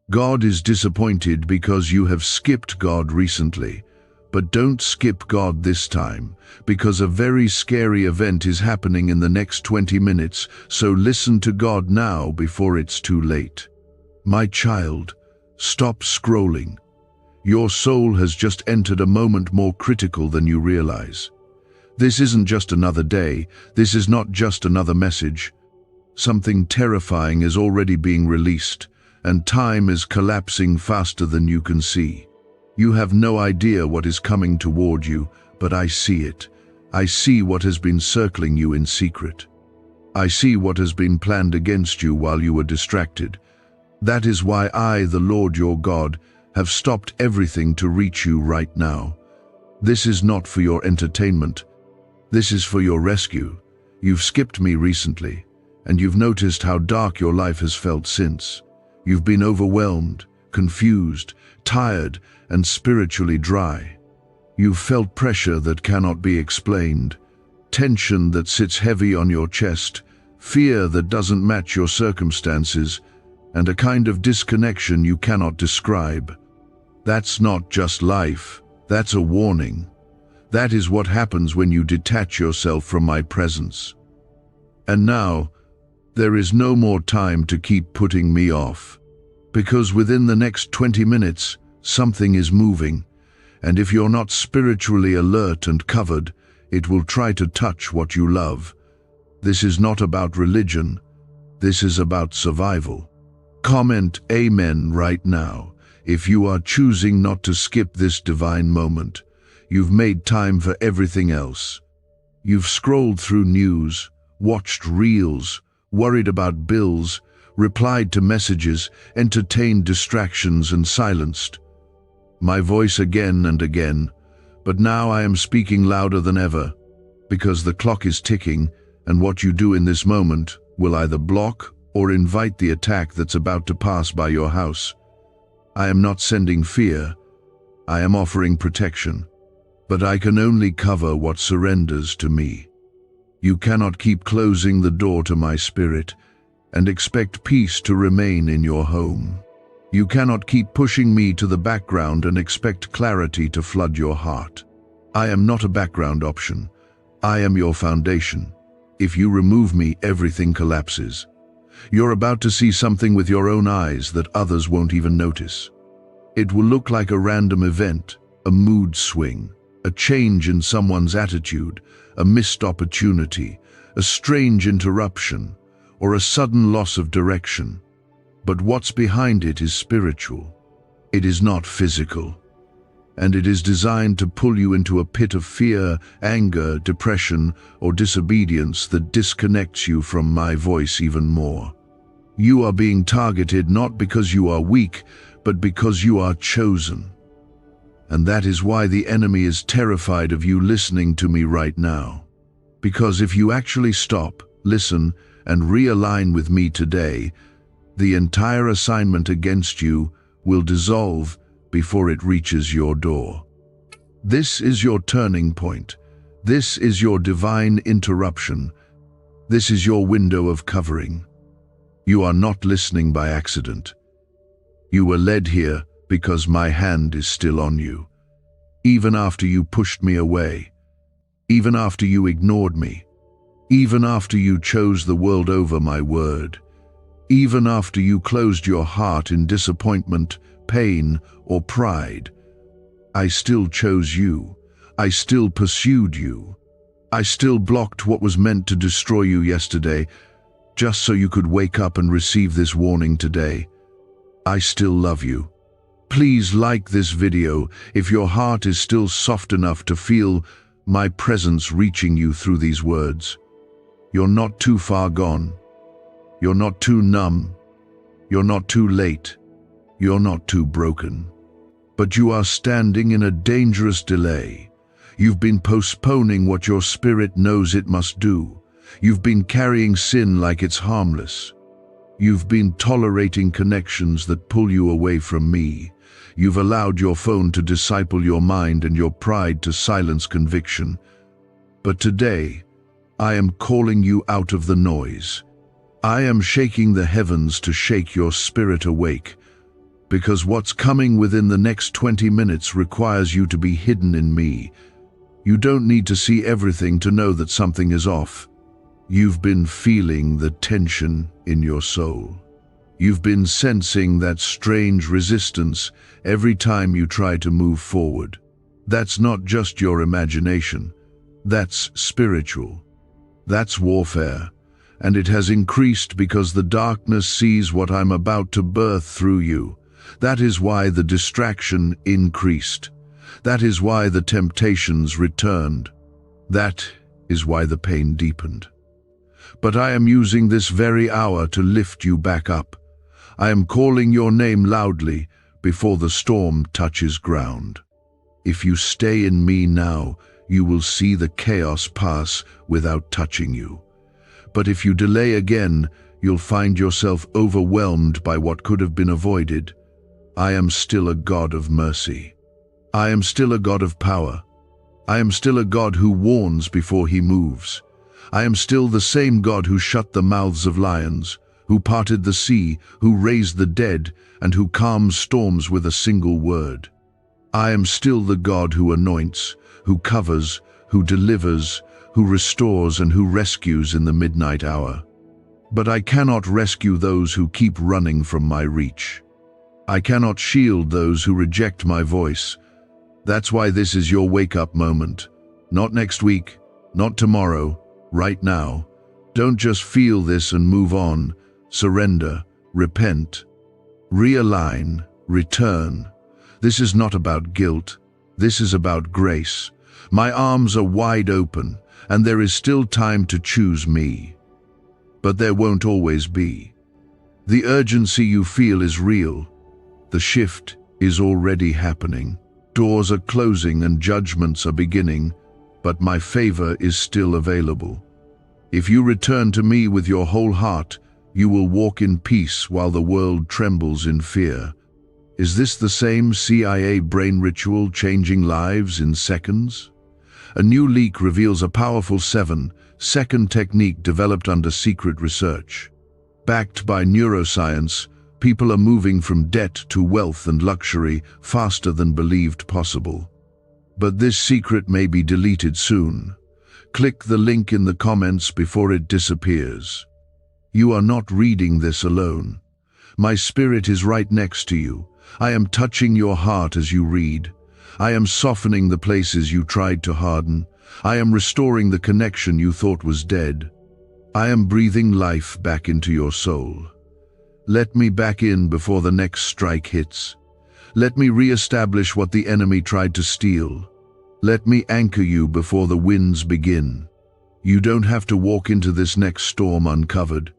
God is disappointed because you have skipped God recently. But don't skip God this time, because a very scary event is happening in the next 20 minutes, so listen to God now before it's too late. My child, stop scrolling. Your soul has just entered a moment more critical than you realize. This isn't just another day, this is not just another message. Something terrifying is already being released, and time is collapsing faster than you can see. You have no idea what is coming toward you, but I see it. I see what has been circling you in secret. I see what has been planned against you while you were distracted. That is why I, the Lord your God, have stopped everything to reach you right now. This is not for your entertainment. This is for your rescue. You've skipped me recently, and you've noticed how dark your life has felt since. You've been overwhelmed, confused, tired, and spiritually dry. You've felt pressure that cannot be explained, tension that sits heavy on your chest, fear that doesn't match your circumstances, and a kind of disconnection you cannot describe. That's not just life, that's a warning. That is what happens when you detach yourself from my presence. And now, there is no more time to keep putting me off, because within the next 20 minutes, something is moving, and if you're not spiritually alert and covered, it will try to touch what you love. This is not about religion, this is about survival. Comment Amen right now if you are choosing not to skip this divine moment. You've made time for everything else. You've scrolled through news, watched reels, worried about bills, replied to messages, entertained distractions, and silenced my voice again and again, but now I am speaking louder than ever, because the clock is ticking, and what you do in this moment will either block or invite the attack that's about to pass by your house. I am not sending fear, I am offering protection, but I can only cover what surrenders to me. You cannot keep closing the door to my spirit and expect peace to remain in your home. You cannot keep pushing me to the background and expect clarity to flood your heart. I am not a background option. I am your foundation. If you remove me, everything collapses. You're about to see something with your own eyes that others won't even notice. It will look like a random event, a mood swing, a change in someone's attitude, a missed opportunity, a strange interruption, or a sudden loss of direction. But what's behind it is spiritual. It is not physical. And it is designed to pull you into a pit of fear, anger, depression, or disobedience that disconnects you from my voice even more. You are being targeted not because you are weak, but because you are chosen. And that is why the enemy is terrified of you listening to me right now. Because if you actually stop, listen, and realign with me today, the entire assignment against you will dissolve before it reaches your door. This is your turning point. This is your divine interruption. This is your window of covering. You are not listening by accident. You were led here because my hand is still on you. Even after you pushed me away, even after you ignored me, even after you chose the world over my word, even after you closed your heart in disappointment, pain, or pride, I still chose you. I still pursued you. I still blocked what was meant to destroy you yesterday, just so you could wake up and receive this warning today. I still love you. Please like this video if your heart is still soft enough to feel my presence reaching you through these words. You're not too far gone. You're not too numb. You're not too late. You're not too broken. But you are standing in a dangerous delay. You've been postponing what your spirit knows it must do. You've been carrying sin like it's harmless. You've been tolerating connections that pull you away from me. You've allowed your phone to disciple your mind and your pride to silence conviction. But today, I am calling you out of the noise. I am shaking the heavens to shake your spirit awake. because what's coming within the next 20 minutes requires you to be hidden in me. You don't need to see everything to know that something is off. You've been feeling the tension in your soul. You've been sensing that strange resistance every time you try to move forward. That's not just your imagination. That's spiritual. That's warfare. And it has increased because the darkness sees what I'm about to birth through you. That is why the distraction increased. That is why the temptations returned. That is why the pain deepened. But I am using this very hour to lift you back up. I am calling your name loudly before the storm touches ground. If you stay in me now, you will see the chaos pass without touching you. But if you delay again, you'll find yourself overwhelmed by what could have been avoided. I am still a God of mercy. I am still a God of power. I am still a God who warns before he moves. I am still the same God who shut the mouths of lions, who parted the sea, who raised the dead, and who calms storms with a single word. I am still the God who anoints, who covers, who delivers, who restores and who rescues in the midnight hour. But I cannot rescue those who keep running from my reach. I cannot shield those who reject my voice. That's why this is your wake-up moment. Not next week, not tomorrow, right now. Don't just feel this and move on. Surrender, repent, realign, return. This is not about guilt. This is about grace. My arms are wide open, and there is still time to choose me. But there won't always be. The urgency you feel is real. The shift is already happening. Doors are closing and judgments are beginning, but my favor is still available. If you return to me with your whole heart, you will walk in peace while the world trembles in fear. Is this the same CIA brain ritual changing lives in seconds? A new leak reveals a powerful 7-second technique developed under secret research. Backed by neuroscience, people are moving from debt to wealth and luxury faster than believed possible. But this secret may be deleted soon. Click the link in the comments before it disappears. You are not reading this alone. My spirit is right next to you. I am touching your heart as you read. I am softening the places you tried to harden. I am restoring the connection you thought was dead. I am breathing life back into your soul. Let me back in before the next strike hits. Let me re-establish what the enemy tried to steal. Let me anchor you before the winds begin. You don't have to walk into this next storm uncovered.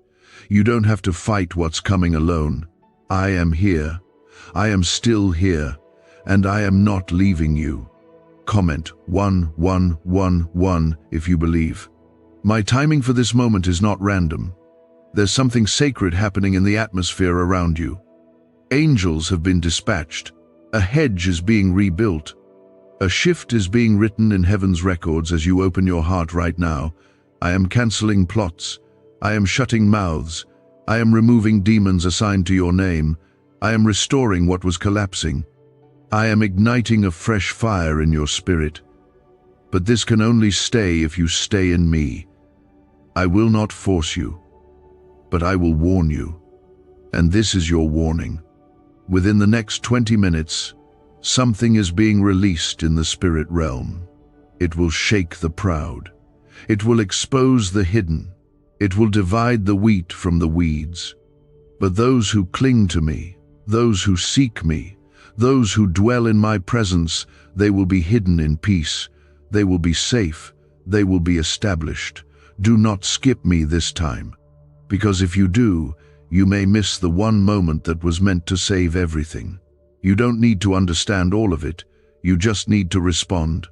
You don't have to fight what's coming alone. I am here. I am still here, and I am not leaving you. Comment 1111 if you believe. My timing for this moment is not random. There's something sacred happening in the atmosphere around you. Angels have been dispatched. A hedge is being rebuilt. A shift is being written in heaven's records as you open your heart right now. I am canceling plots. I am shutting mouths. I am removing demons assigned to your name. I am restoring what was collapsing. I am igniting a fresh fire in your spirit. But this can only stay if you stay in me. I will not force you, but I will warn you. And this is your warning. Within the next 20 minutes, something is being released in the spirit realm. It will shake the proud. It will expose the hidden. It will divide the wheat from the weeds. But those who cling to me, those who seek me, those who dwell in my presence, they will be hidden in peace. They will be safe. They will be established. Do not skip me this time, because if you do, you may miss the one moment that was meant to save everything. You don't need to understand all of it. You just need to respond.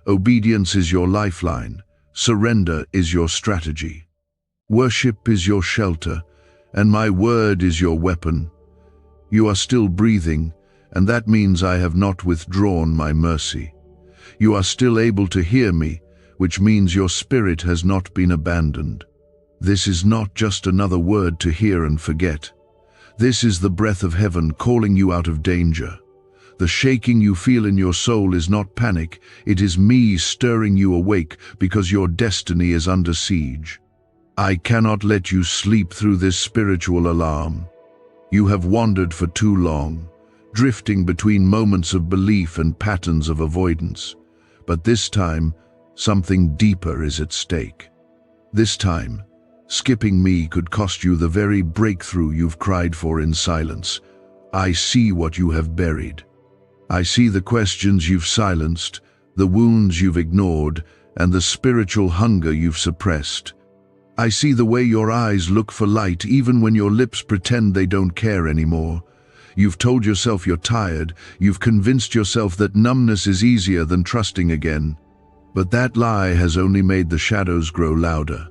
Obedience is your lifeline. Surrender is your strategy. Worship is your shelter, and my word is your weapon. You are still breathing, and that means I have not withdrawn my mercy. You are still able to hear me, which means your spirit has not been abandoned. This is not just another word to hear and forget. This is the breath of heaven calling you out of danger. The shaking you feel in your soul is not panic, it is me stirring you awake because your destiny is under siege. I cannot let you sleep through this spiritual alarm. You have wandered for too long, drifting between moments of belief and patterns of avoidance. But this time, something deeper is at stake. This time, skipping me could cost you the very breakthrough you've cried for in silence. I see what you have buried. I see the questions you've silenced, the wounds you've ignored, and the spiritual hunger you've suppressed. I see the way your eyes look for light even when your lips pretend they don't care anymore. You've told yourself you're tired, you've convinced yourself that numbness is easier than trusting again. But that lie has only made the shadows grow louder.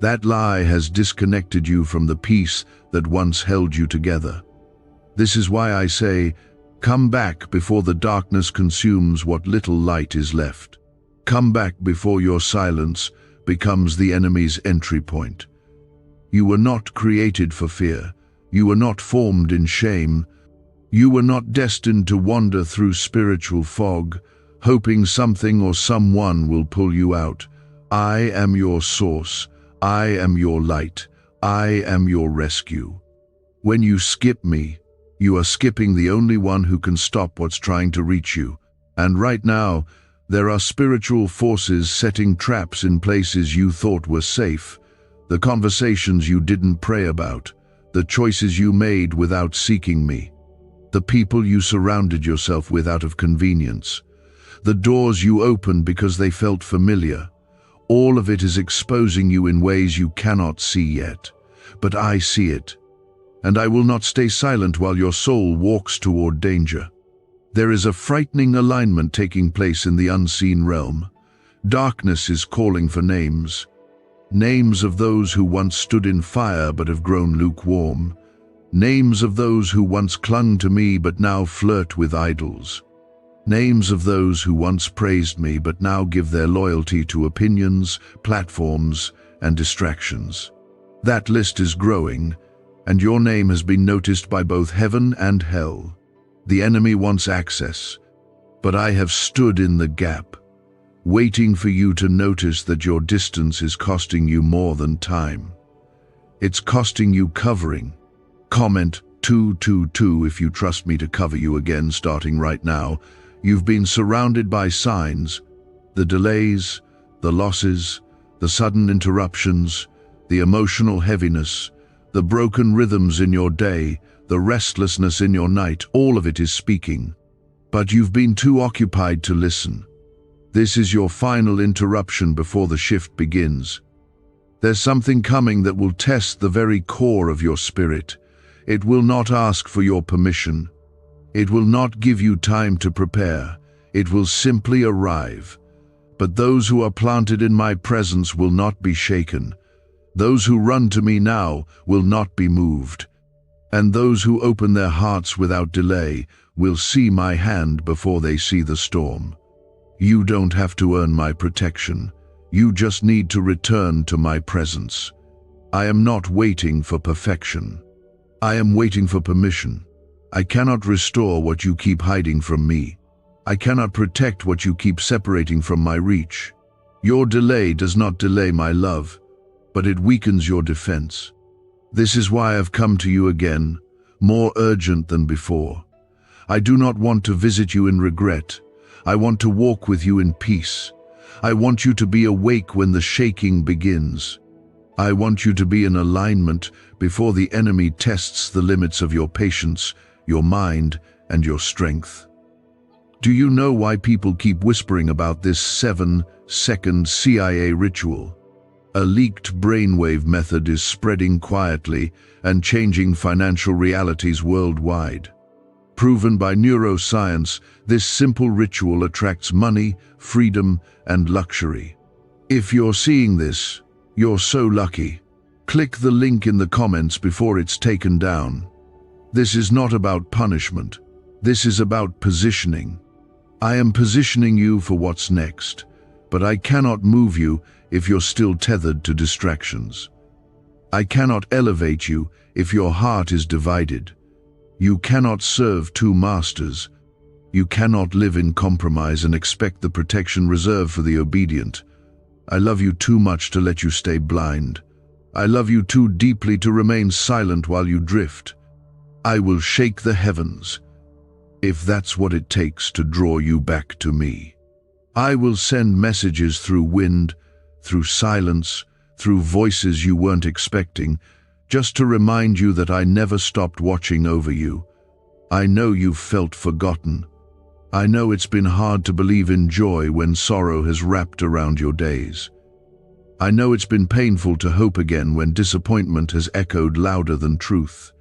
That lie has disconnected you from the peace that once held you together. This is why I say, come back before the darkness consumes what little light is left. Come back before your silence becomes the enemy's entry point. You were not created for fear. You were not formed in shame. You were not destined to wander through spiritual fog, hoping something or someone will pull you out. I am your source. I am your light. I am your rescue. When you skip me, you are skipping the only one who can stop what's trying to reach you. And right now, there are spiritual forces setting traps in places you thought were safe, the conversations you didn't pray about, the choices you made without seeking me, the people you surrounded yourself with out of convenience, the doors you opened because they felt familiar. All of it is exposing you in ways you cannot see yet. But I see it, and I will not stay silent while your soul walks toward danger. There is a frightening alignment taking place in the unseen realm. Darkness is calling for names. Names of those who once stood in fire but have grown lukewarm. Names of those who once clung to me but now flirt with idols. Names of those who once praised me but now give their loyalty to opinions, platforms, and distractions. That list is growing, and your name has been noticed by both heaven and hell. The enemy wants access, but I have stood in the gap, waiting for you to notice that your distance is costing you more than time. It's costing you covering. Comment 222 if you trust me to cover you again starting right now. You've been surrounded by signs, the delays, the losses, the sudden interruptions, the emotional heaviness, the broken rhythms in your day, the restlessness in your night, all of it is speaking. But you've been too occupied to listen. This is your final interruption before the shift begins. There's something coming that will test the very core of your spirit. It will not ask for your permission. It will not give you time to prepare. It will simply arrive. But those who are planted in my presence will not be shaken. Those who run to me now will not be moved. And those who open their hearts without delay will see my hand before they see the storm. You don't have to earn my protection. You just need to return to my presence. I am not waiting for perfection. I am waiting for permission. I cannot restore what you keep hiding from me. I cannot protect what you keep separating from my reach. Your delay does not delay my love, but it weakens your defense. This is why I've come to you again, more urgent than before. I do not want to visit you in regret. I want to walk with you in peace. I want you to be awake when the shaking begins. I want you to be in alignment before the enemy tests the limits of your patience, your mind, and your strength. Do you know why people keep whispering about this 7-second CIA ritual? A leaked brainwave method is spreading quietly and changing financial realities worldwide. Proven by neuroscience, this simple ritual attracts money, freedom, and luxury. If you're seeing this, you're so lucky. Click the link in the comments before it's taken down. This is not about punishment. This is about positioning. I am positioning you for what's next, but I cannot move you if you're still tethered to distractions. I cannot elevate you if your heart is divided. You cannot serve two masters. You cannot live in compromise and expect the protection reserved for the obedient. I love you too much to let you stay blind. I love you too deeply to remain silent while you drift. I will shake the heavens, if that's what it takes to draw you back to me. I will send messages through wind, through silence, through voices you weren't expecting, just to remind you that I never stopped watching over you. I know you've felt forgotten. I know it's been hard to believe in joy when sorrow has wrapped around your days. I know it's been painful to hope again when disappointment has echoed louder than truth.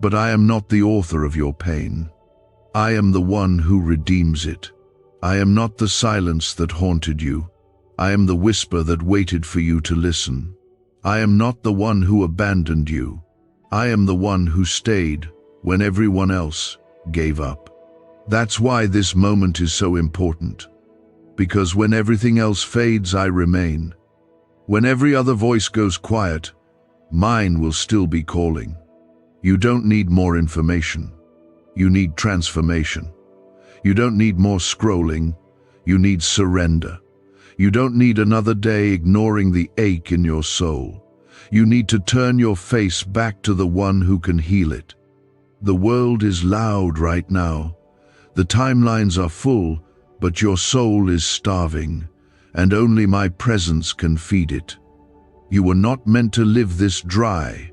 But I am not the author of your pain. I am the one who redeems it. I am not the silence that haunted you. I am the whisper that waited for you to listen. I am not the one who abandoned you. I am the one who stayed when everyone else gave up. That's why this moment is so important. Because when everything else fades, I remain. When every other voice goes quiet, mine will still be calling. You don't need more information. You need transformation. You don't need more scrolling. You need surrender. You don't need another day ignoring the ache in your soul. You need to turn your face back to the one who can heal it. The world is loud right now. The timelines are full, but your soul is starving, and only my presence can feed it. You were not meant to live this dry.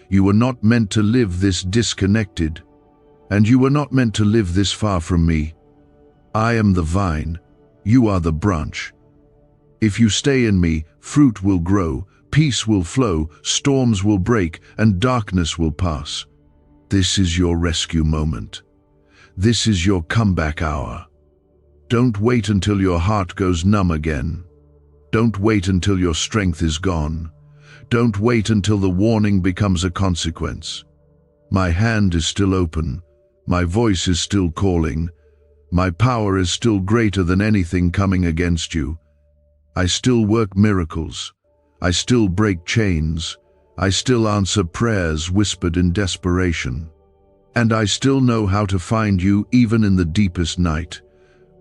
You were not meant to live this disconnected, and you were not meant to live this far from me. I am the vine, you are the branch. If you stay in me, fruit will grow, peace will flow, storms will break, and darkness will pass. This is your rescue moment. This is your comeback hour. Don't wait until your heart goes numb again. Don't wait until your strength is gone. Don't wait until the warning becomes a consequence. My hand is still open. My voice is still calling. My power is still greater than anything coming against you. I still work miracles. I still break chains. I still answer prayers whispered in desperation. And I still know how to find you even in the deepest night.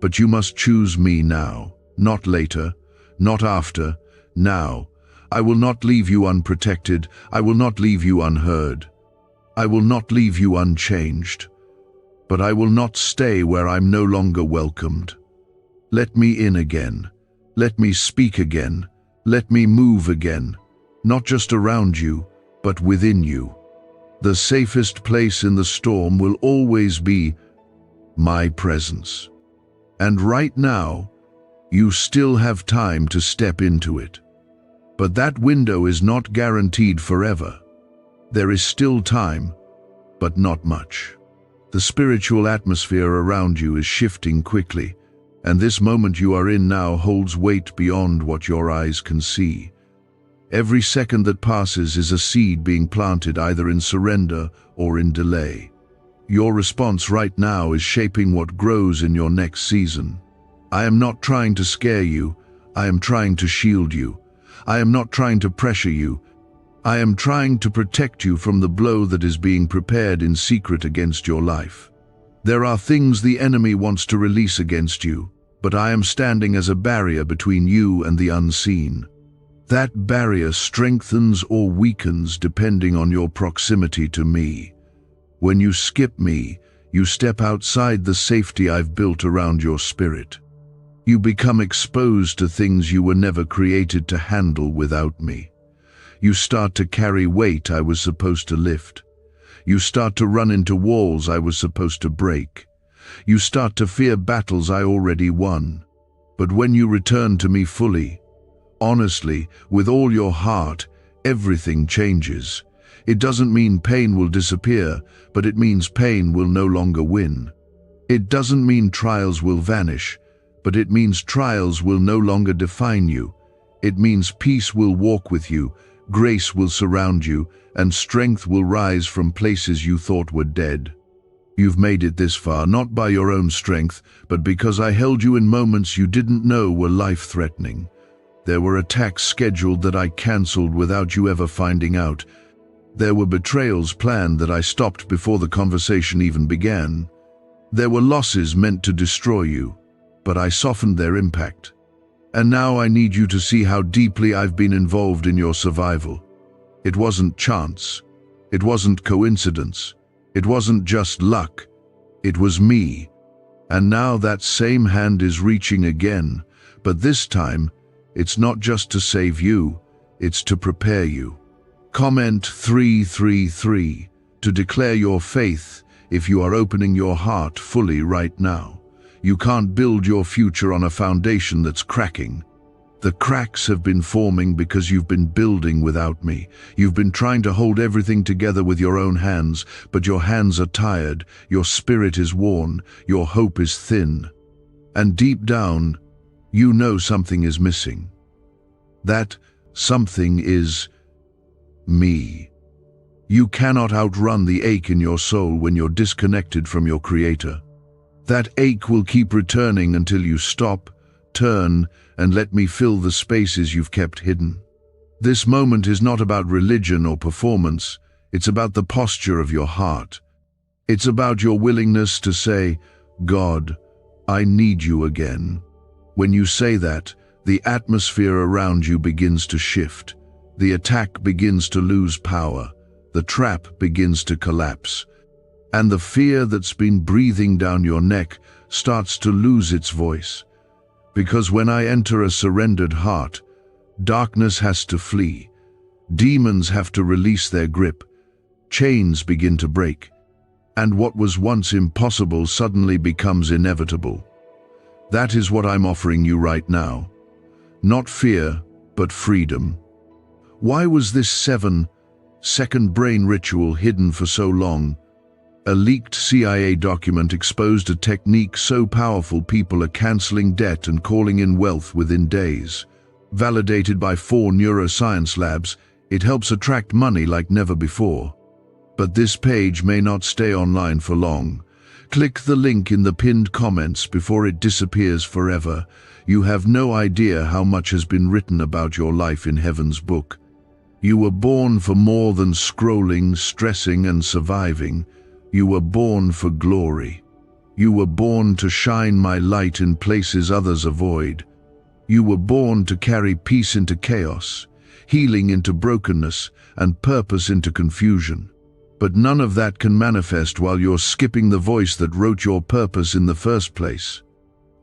But you must choose me now, not later, not after, now. I will not leave you unprotected. I will not leave you unheard. I will not leave you unchanged. But I will not stay where I'm no longer welcomed. Let me in again. Let me speak again. Let me move again. Not just around you, but within you. The safest place in the storm will always be my presence. And right now, you still have time to step into it. But that window is not guaranteed forever. There is still time, but not much. The spiritual atmosphere around you is shifting quickly, and this moment you are in now holds weight beyond what your eyes can see. Every second that passes is a seed being planted either in surrender or in delay. Your response right now is shaping what grows in your next season. I am not trying to scare you. I am trying to shield you. I am not trying to pressure you. I am trying to protect you from the blow that is being prepared in secret against your life. There are things the enemy wants to release against you, but I am standing as a barrier between you and the unseen. That barrier strengthens or weakens depending on your proximity to me. When you skip me, you step outside the safety I've built around your spirit. You become exposed to things you were never created to handle without me. You start to carry weight I was supposed to lift. You start to run into walls I was supposed to break. You start to fear battles I already won. But when you return to me fully, honestly, with all your heart, everything changes. It doesn't mean pain will disappear, but it means pain will no longer win. It doesn't mean trials will vanish, but it means trials will no longer define you. It means peace will walk with you, grace will surround you, and strength will rise from places you thought were dead. You've made it this far, not by your own strength, but because I held you in moments you didn't know were life-threatening. There were attacks scheduled that I cancelled without you ever finding out. There were betrayals planned that I stopped before the conversation even began. There were losses meant to destroy you, but I softened their impact. And now I need you to see how deeply I've been involved in your survival. It wasn't chance. It wasn't coincidence. It wasn't just luck. It was me. And now that same hand is reaching again, but this time, it's not just to save you, it's to prepare you. Comment 333 to declare your faith if you are opening your heart fully right now. You can't build your future on a foundation that's cracking. The cracks have been forming because you've been building without me. You've been trying to hold everything together with your own hands, but your hands are tired, your spirit is worn, your hope is thin. And deep down, you know something is missing. That something is me. You cannot outrun the ache in your soul when you're disconnected from your Creator. That ache will keep returning until you stop, turn, and let me fill the spaces you've kept hidden. This moment is not about religion or performance, it's about the posture of your heart. It's about your willingness to say, God, I need you again. When you say that, the atmosphere around you begins to shift. The attack begins to lose power. The trap begins to collapse. And the fear that's been breathing down your neck starts to lose its voice. Because when I enter a surrendered heart, darkness has to flee. Demons have to release their grip. Chains begin to break. And what was once impossible suddenly becomes inevitable. That is what I'm offering you right now. Not fear, but freedom. Why was this 7-second brain ritual hidden for so long? A leaked CIA document exposed a technique so powerful people are canceling debt and calling in wealth within days. Validated by 4 neuroscience labs, it helps attract money like never before. But this page may not stay online for long. Click the link in the pinned comments before it disappears forever. You have no idea how much has been written about your life in Heaven's book. You were born for more than scrolling, stressing, and surviving. You were born for glory. You were born to shine my light in places others avoid. You were born to carry peace into chaos, healing into brokenness, and purpose into confusion. But none of that can manifest while you're skipping the voice that wrote your purpose in the first place.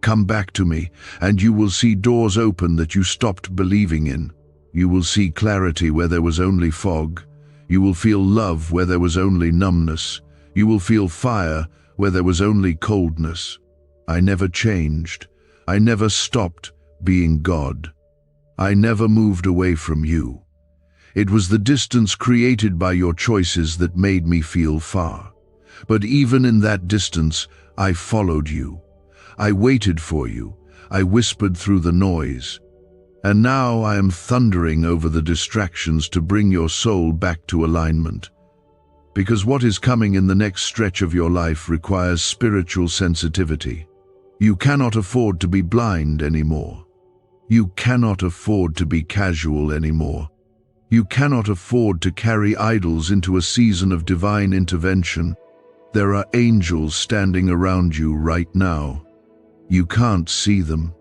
Come back to me, and you will see doors open that you stopped believing in. You will see clarity where there was only fog. You will feel love where there was only numbness. You will feel fire where there was only coldness. I never changed. I never stopped being God. I never moved away from you. It was the distance created by your choices that made me feel far. But even in that distance, I followed you. I waited for you. I whispered through the noise. And now I am thundering over the distractions to bring your soul back to alignment. Because what is coming in the next stretch of your life requires spiritual sensitivity. You cannot afford to be blind anymore. You cannot afford to be casual anymore. You cannot afford to carry idols into a season of divine intervention. There are angels standing around you right now. You can't see them,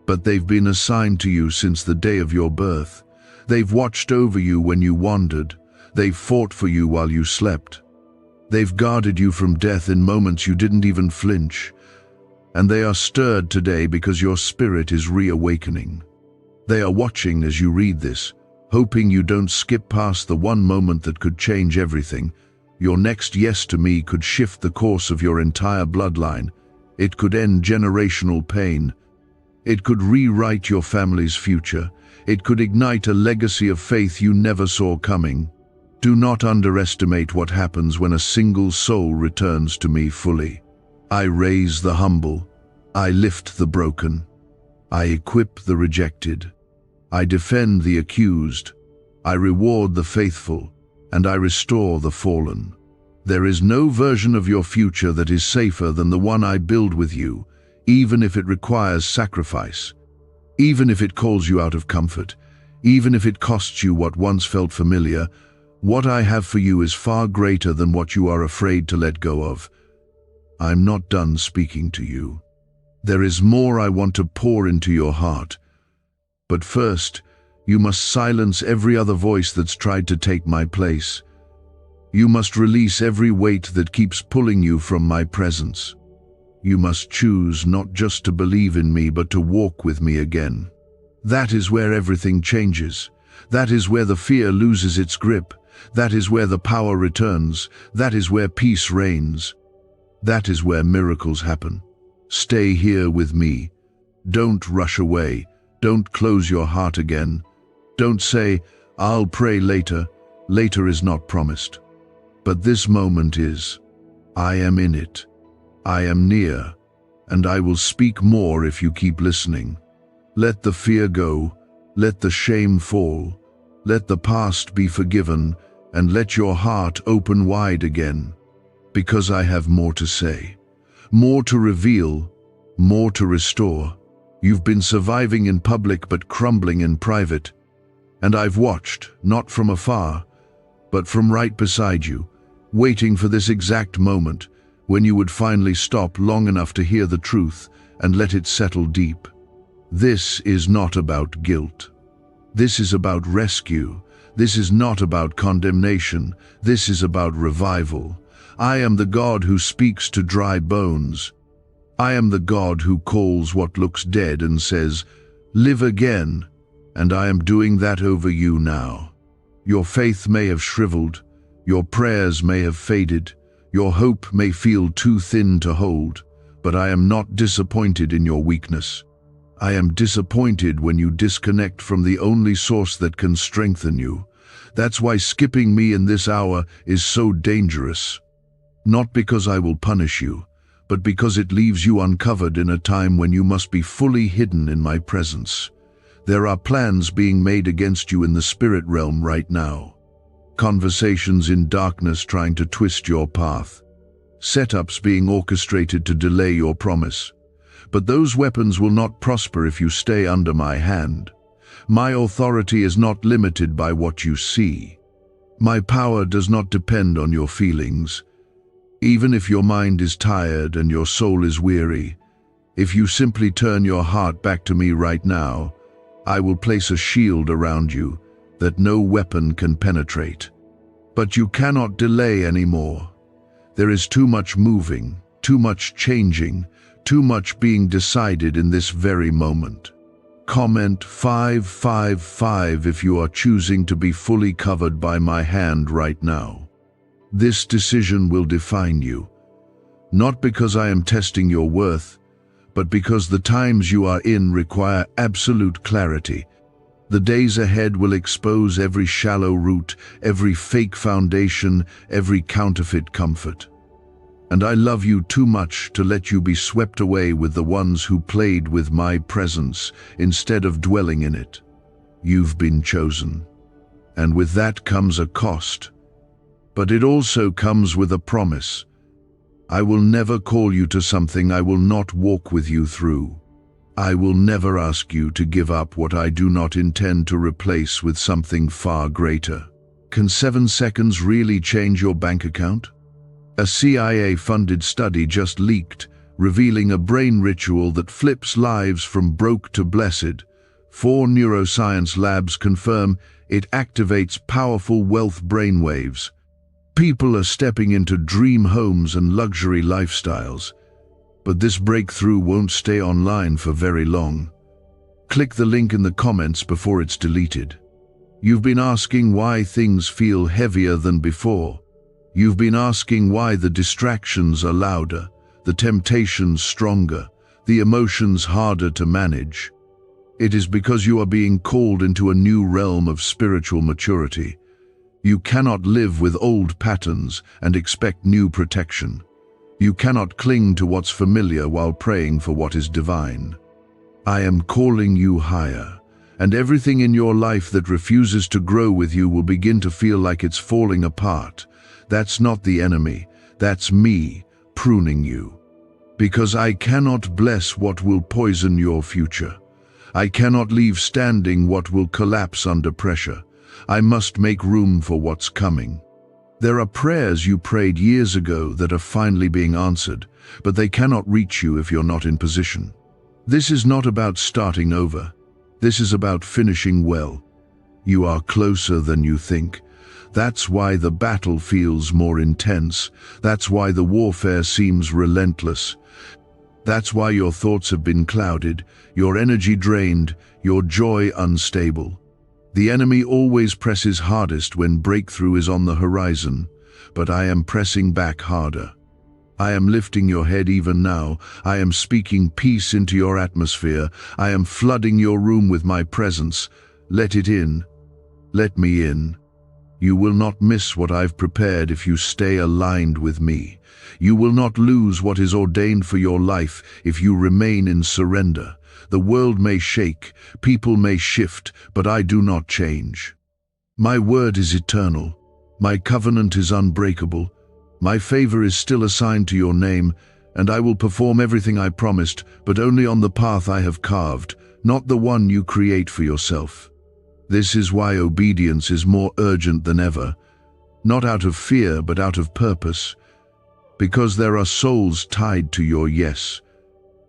but they've been assigned to you since the day of your birth. They've watched over you when you wandered. They've fought for you while you slept. They've guarded you from death in moments you didn't even flinch. And they are stirred today because your spirit is reawakening. They are watching as you read this, hoping you don't skip past the one moment that could change everything. Your next yes to me could shift the course of your entire bloodline. It could end generational pain. It could rewrite your family's future. It could ignite a legacy of faith you never saw coming. Do not underestimate what happens when a single soul returns to me fully. I raise the humble. I lift the broken. I equip the rejected. I defend the accused. I reward the faithful, and I restore the fallen. There is no version of your future that is safer than the one I build with you, even if it requires sacrifice. Even if it calls you out of comfort, even if it costs you what once felt familiar, what I have for you is far greater than what you are afraid to let go of. I'm not done speaking to you. There is more I want to pour into your heart. But first, you must silence every other voice that's tried to take my place. You must release every weight that keeps pulling you from my presence. You must choose not just to believe in me, but to walk with me again. That is where everything changes. That is where the fear loses its grip. That is where the power returns. That is where peace reigns. That is where miracles happen. Stay here with me. Don't rush away. Don't close your heart again. Don't say, "I'll pray later." Later is not promised. But this moment is. I am in it. I am near, and I will speak more if you keep listening. Let the fear go. Let the shame fall. Let the past be forgiven, and let your heart open wide again. Because I have more to say. More to reveal, more to restore. You've been surviving in public but crumbling in private. And I've watched, not from afar, but from right beside you, waiting for this exact moment when you would finally stop long enough to hear the truth and let it settle deep. This is not about guilt. This is about rescue. This is not about condemnation. This is about revival. I am the God who speaks to dry bones. I am the God who calls what looks dead and says, "Live again." And I am doing that over you now. Your faith may have shriveled. Your prayers may have faded. Your hope may feel too thin to hold. But I am not disappointed in your weakness. I am disappointed when you disconnect from the only source that can strengthen you. That's why skipping me in this hour is so dangerous. Not because I will punish you, but because it leaves you uncovered in a time when you must be fully hidden in my presence. There are plans being made against you in the spirit realm right now. Conversations in darkness trying to twist your path. Setups being orchestrated to delay your promise. But those weapons will not prosper if you stay under my hand. My authority is not limited by what you see. My power does not depend on your feelings. Even if your mind is tired and your soul is weary, if you simply turn your heart back to me right now, I will place a shield around you that no weapon can penetrate. But you cannot delay anymore. There is too much moving, too much changing, too much being decided in this very moment. Comment 555 if you are choosing to be fully covered by my hand right now. This decision will define you, not because I am testing your worth, but because the times you are in require absolute clarity. The days ahead will expose every shallow root, every fake foundation, every counterfeit comfort. And I love you too much to let you be swept away with the ones who played with my presence instead of dwelling in it. You've been chosen. And with that comes a cost. But it also comes with a promise. I will never call you to something I will not walk with you through. I will never ask you to give up what I do not intend to replace with something far greater. Can 7 seconds really change your bank account? A CIA-funded study just leaked, revealing a brain ritual that flips lives from broke to blessed. 4 neuroscience labs confirm it activates powerful wealth brainwaves. People are stepping into dream homes and luxury lifestyles. But this breakthrough won't stay online for very long. Click the link in the comments before it's deleted. You've been asking why things feel heavier than before. You've been asking why the distractions are louder, the temptations stronger, the emotions harder to manage. It is because you are being called into a new realm of spiritual maturity. You cannot live with old patterns and expect new protection. You cannot cling to what's familiar while praying for what is divine. I am calling you higher, and everything in your life that refuses to grow with you will begin to feel like it's falling apart. That's not the enemy, that's me pruning you. Because I cannot bless what will poison your future. I cannot leave standing what will collapse under pressure. I must make room for what's coming. There are prayers you prayed years ago that are finally being answered, but they cannot reach you if you're not in position. This is not about starting over. This is about finishing well. You are closer than you think. That's why the battle feels more intense. That's why the warfare seems relentless. That's why your thoughts have been clouded, your energy drained, your joy unstable. The enemy always presses hardest when breakthrough is on the horizon, but I am pressing back harder. I am lifting your head even now. I am speaking peace into your atmosphere. I am flooding your room with my presence. Let it in. Let me in. You will not miss what I've prepared if you stay aligned with me. You will not lose what is ordained for your life if you remain in surrender. The world may shake, people may shift, but I do not change. My word is eternal. My covenant is unbreakable. My favor is still assigned to your name, and I will perform everything I promised, but only on the path I have carved, not the one you create for yourself. This is why obedience is more urgent than ever, not out of fear, but out of purpose. Because there are souls tied to your yes.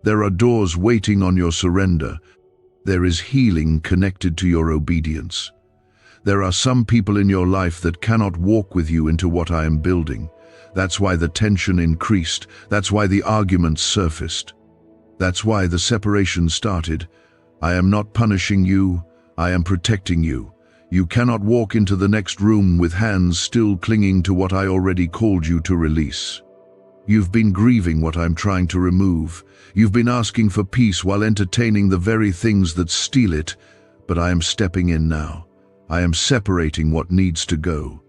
There are doors waiting on your surrender. There is healing connected to your obedience. There are some people in your life that cannot walk with you into what I am building. That's why the tension increased. That's why the arguments surfaced. That's why the separation started. I am not punishing you. I am protecting you. You cannot walk into the next room with hands still clinging to what I already called you to release. You've been grieving what I'm trying to remove. You've been asking for peace while entertaining the very things that steal it, but I am stepping in now. I am separating what needs to go.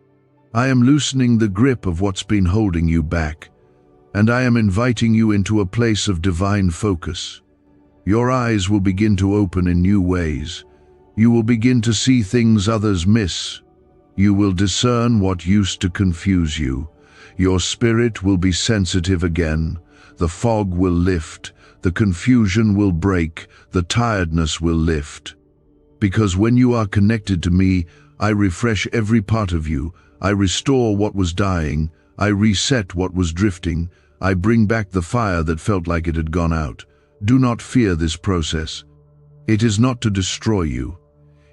I am loosening the grip of what's been holding you back, and I am inviting you into a place of divine focus. Your eyes will begin to open in new ways. You will begin to see things others miss. You will discern what used to confuse you. Your spirit will be sensitive again. The fog will lift. The confusion will break. The tiredness will lift. Because when you are connected to me, I refresh every part of you. I restore what was dying. I reset what was drifting. I bring back the fire that felt like it had gone out. Do not fear this process. It is not to destroy you.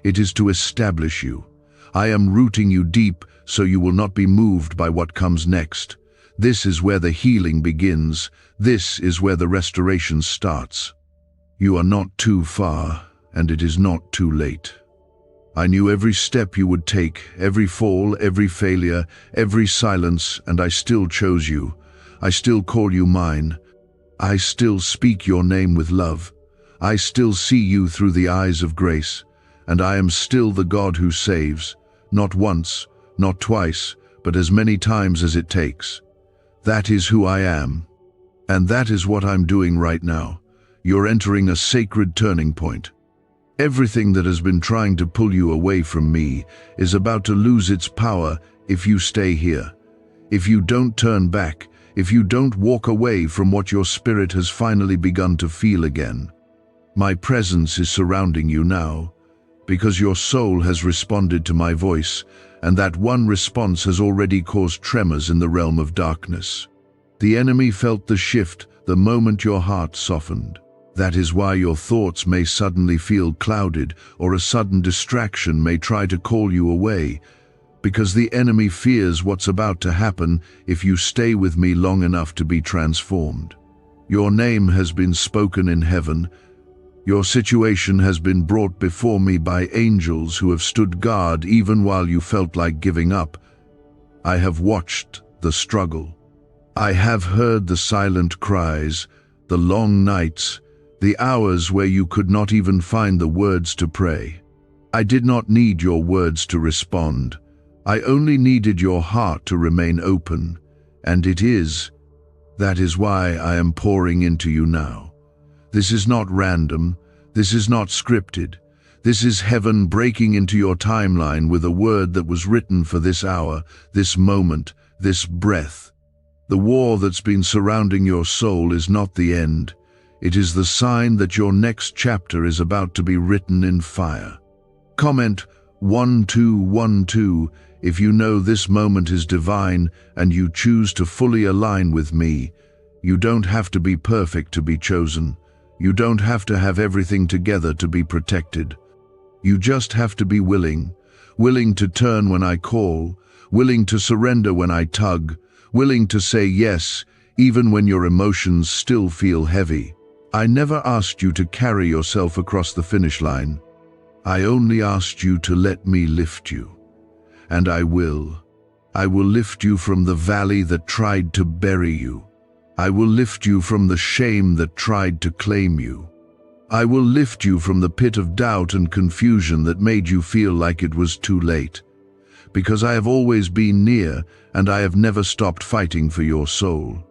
It is to establish you. I am rooting you deep so you will not be moved by what comes next. This is where the healing begins. This is where the restoration starts. You are not too far, and it is not too late. I knew every step you would take, every fall, every failure, every silence, and I still chose you. I still call you mine. I still speak your name with love. I still see you through the eyes of grace, and I am still the God who saves, not once, not twice, but as many times as it takes. That is who I am, and that is what I'm doing right now. You're entering a sacred turning point. Everything that has been trying to pull you away from me is about to lose its power if you stay here. If you don't turn back, if you don't walk away from what your spirit has finally begun to feel again. My presence is surrounding you now, because your soul has responded to my voice, and that one response has already caused tremors in the realm of darkness. The enemy felt the shift the moment your heart softened. That is why your thoughts may suddenly feel clouded, or a sudden distraction may try to call you away, because the enemy fears what's about to happen if you stay with me long enough to be transformed. Your name has been spoken in heaven. Your situation has been brought before me by angels who have stood guard even while you felt like giving up. I have watched the struggle. I have heard the silent cries, the long nights, the hours where you could not even find the words to pray. I did not need your words to respond. I only needed your heart to remain open, and it is. That is why I am pouring into you now. This is not random. This is not scripted. This is heaven breaking into your timeline with a word that was written for this hour, this moment, this breath. The war that's been surrounding your soul is not the end. It is the sign that your next chapter is about to be written in fire. Comment 1212 if you know this moment is divine and you choose to fully align with me. You don't have to be perfect to be chosen. You don't have to have everything together to be protected. You just have to be willing to turn when I call, willing to surrender when I tug, willing to say yes, even when your emotions still feel heavy. I never asked you to carry yourself across the finish line. I only asked you to let me lift you. And I will. I will lift you from the valley that tried to bury you. I will lift you from the shame that tried to claim you. I will lift you from the pit of doubt and confusion that made you feel like it was too late. Because I have always been near, and I have never stopped fighting for your soul.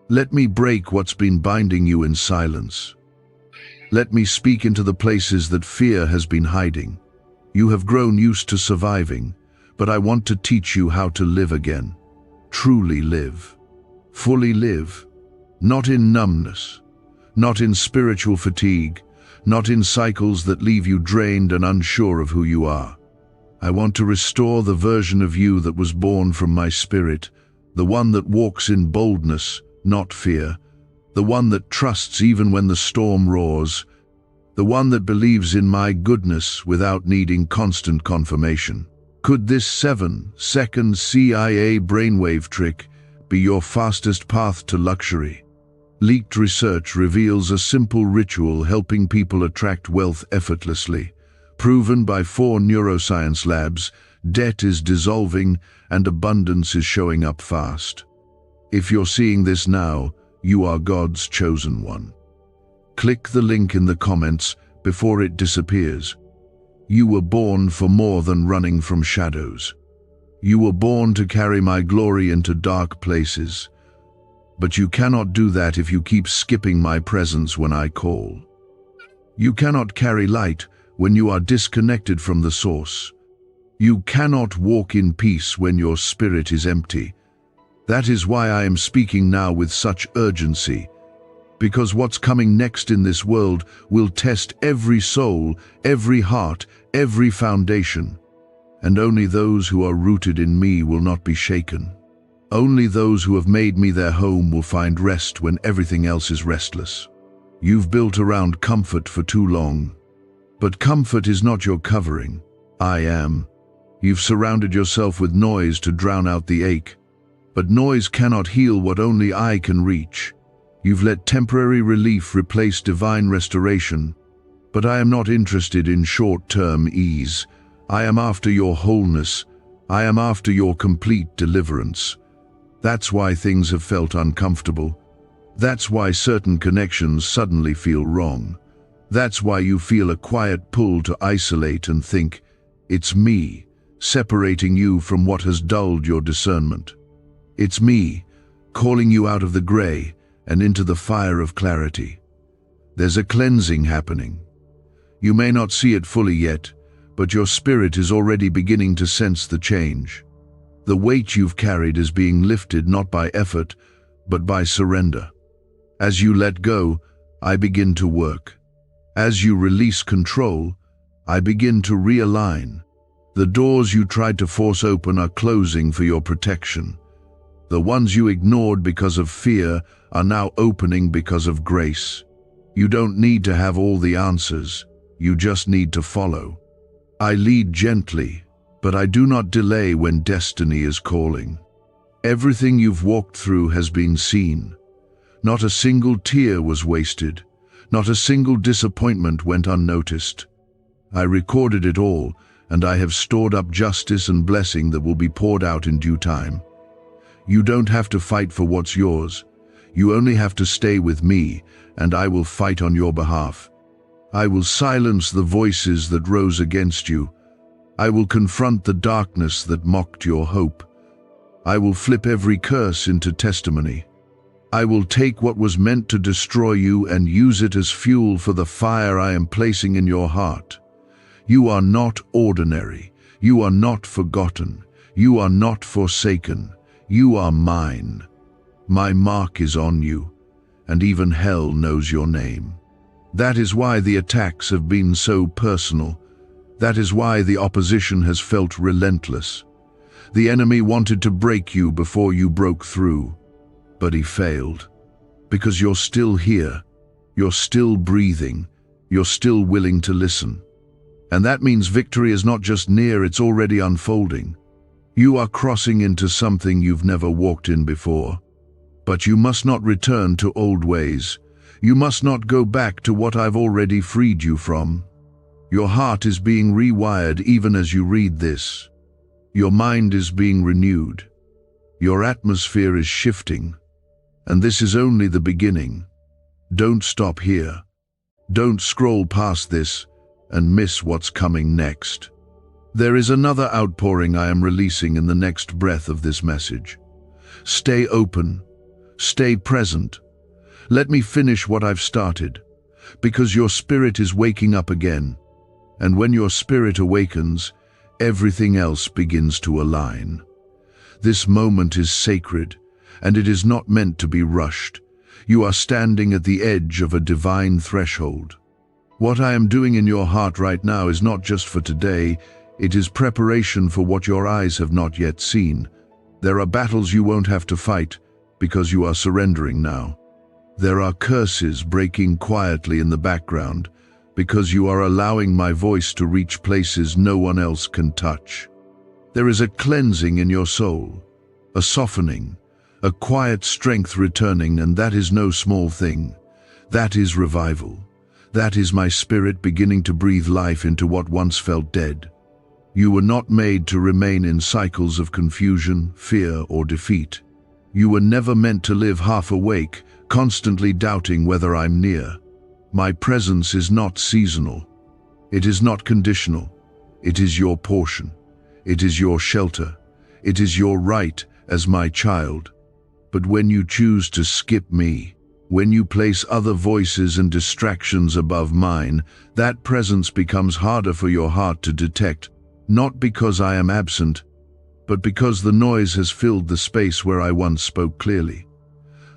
Let me break what's been binding you in silence. Let me speak into the places that fear has been hiding. You have grown used to surviving, but I want to teach you how to live again. Truly live. Fully live. Not in numbness. Not in spiritual fatigue. Not in cycles that leave you drained and unsure of who you are. I want to restore the version of you that was born from my spirit, the one that walks in boldness, not fear, the one that trusts even when the storm roars, the one that believes in my goodness without needing constant confirmation. Could this 7-second CIA brainwave trick be your fastest path to luxury? Leaked research reveals a simple ritual helping people attract wealth effortlessly. Proven by 4 neuroscience labs, debt is dissolving and abundance is showing up fast. If you're seeing this now, you are God's chosen one. Click the link in the comments before it disappears. You were born for more than running from shadows. You were born to carry my glory into dark places. But you cannot do that if you keep skipping my presence when I call. You cannot carry light when you are disconnected from the source. You cannot walk in peace when your spirit is empty. That is why I am speaking now with such urgency, because what's coming next in this world will test every soul, every heart, every foundation. And only those who are rooted in me will not be shaken. Only those who have made me their home will find rest when everything else is restless. You've built around comfort for too long. But comfort is not your covering. I am. You've surrounded yourself with noise to drown out the ache. But noise cannot heal what only I can reach. You've let temporary relief replace divine restoration. But I am not interested in short-term ease. I am after your wholeness. I am after your complete deliverance. That's why things have felt uncomfortable. That's why certain connections suddenly feel wrong. That's why you feel a quiet pull to isolate and think, it's me, separating you from what has dulled your discernment. It's me, calling you out of the gray and into the fire of clarity. There's a cleansing happening. You may not see it fully yet, but your spirit is already beginning to sense the change. The weight you've carried is being lifted not by effort, but by surrender. As you let go, I begin to work. As you release control, I begin to realign. The doors you tried to force open are closing for your protection. The ones you ignored because of fear are now opening because of grace. You don't need to have all the answers. You just need to follow. I lead gently, but I do not delay when destiny is calling. Everything you've walked through has been seen. Not a single tear was wasted. Not a single disappointment went unnoticed. I recorded it all, and I have stored up justice and blessing that will be poured out in due time. You don't have to fight for what's yours. You only have to stay with me, and I will fight on your behalf. I will silence the voices that rose against you. I will confront the darkness that mocked your hope. I will flip every curse into testimony. I will take what was meant to destroy you and use it as fuel for the fire I am placing in your heart. You are not ordinary. You are not forgotten. You are not forsaken. You are mine. My mark is on you, and even hell knows your name. That is why the attacks have been so personal. That is why the opposition has felt relentless. The enemy wanted to break you before you broke through, but he failed. Because you're still here, you're still breathing, you're still willing to listen. And that means victory is not just near, it's already unfolding. You are crossing into something you've never walked in before. But you must not return to old ways. You must not go back to what I've already freed you from. Your heart is being rewired even as you read this. Your mind is being renewed. Your atmosphere is shifting. And this is only the beginning. Don't stop here. Don't scroll past this and miss what's coming next. There is another outpouring I am releasing in the next breath of this message. Stay open. Stay present. Let me finish what I've started, because your spirit is waking up again. And when your spirit awakens, everything else begins to align. This moment is sacred, and it is not meant to be rushed. You are standing at the edge of a divine threshold. What I am doing in your heart right now is not just for today, it is preparation for what your eyes have not yet seen. There are battles you won't have to fight, because you are surrendering now. There are curses breaking quietly in the background, because you are allowing my voice to reach places no one else can touch. There is a cleansing in your soul, a softening, a quiet strength returning, and that is no small thing. That is revival. That is my spirit beginning to breathe life into what once felt dead. You were not made to remain in cycles of confusion, fear, or defeat. You were never meant to live half awake, constantly doubting whether I'm near. My presence is not seasonal. It is not conditional. It is your portion. It is your shelter. It is your right as my child. But when you choose to skip me, when you place other voices and distractions above mine, that presence becomes harder for your heart to detect, not because I am absent, but because the noise has filled the space where I once spoke clearly.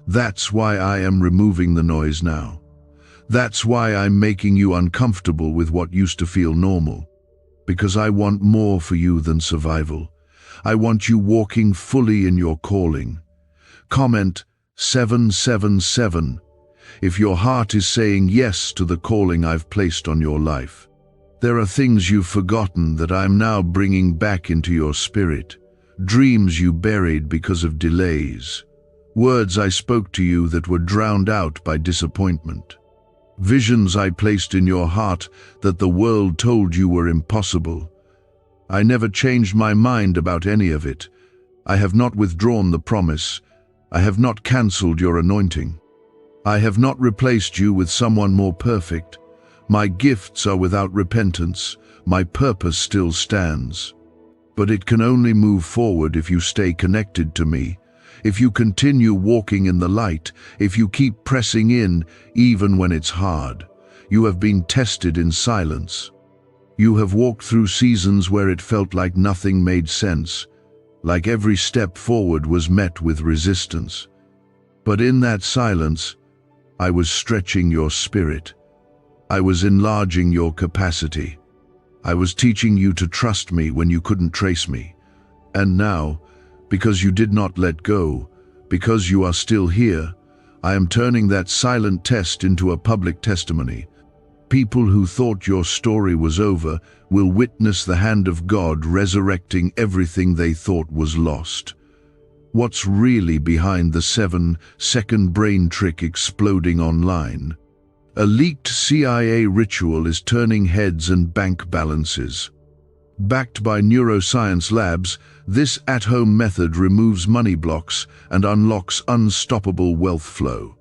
That's why I am removing the noise now. That's why I'm making you uncomfortable with what used to feel normal. Because I want more for you than survival. I want you walking fully in your calling. Comment 777 if your heart is saying yes to the calling I've placed on your life. There are things you've forgotten that I'm now bringing back into your spirit. Dreams you buried because of delays. Words I spoke to you that were drowned out by disappointment. Visions I placed in your heart that the world told you were impossible. I never changed my mind about any of it. I have not withdrawn the promise. I have not cancelled your anointing. I have not replaced you with someone more perfect. My gifts are without repentance. My purpose still stands. But it can only move forward if you stay connected to me, if you continue walking in the light, if you keep pressing in even when it's hard. You have been tested in silence. You have walked through seasons where it felt like nothing made sense, like every step forward was met with resistance. But in that silence, I was stretching your spirit. I was enlarging your capacity. I was teaching you to trust me when you couldn't trace me. And now, because you did not let go, because you are still here, I am turning that silent test into a public testimony. People who thought your story was over will witness the hand of God resurrecting everything they thought was lost. What's really behind the 7-second brain trick exploding online? A leaked CIA ritual is turning heads and bank balances. Backed by neuroscience labs, this at-home method removes money blocks and unlocks unstoppable wealth flow.